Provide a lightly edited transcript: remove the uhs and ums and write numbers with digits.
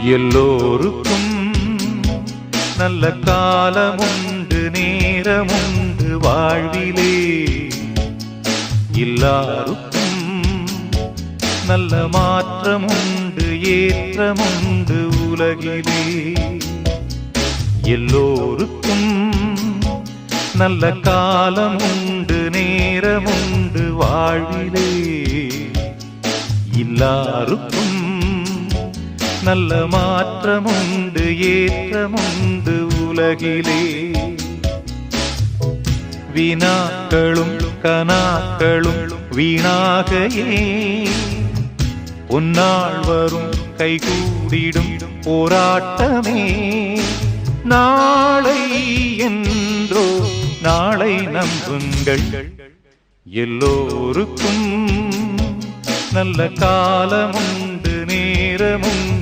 எல்லோருக்கும் நல்ல காலமுண்டு நேரமுண்டு வாழ்விலே. எல்லாருக்கும் நல்ல மாற்றமுண்டு ஏற்றமுண்டு உலகிலே. எல்லோருக்கும் நல்ல காலமுண்டு நேரமுண்டு வாழ்விலே. எல்லாருக்கும் நல்ல மாற்றமுண்டு ஏற்றமுண்டு உலகிலே. வினாக்களும் கனாக்களும் வீணாகையே உன்னாள் வரும் கைகூடிடும் போராட்டமே. நாளை என்றோ நாளை நம்புங்கள். எல்லோருக்கும் நல்ல காலமுண்டு நேரமுண்டு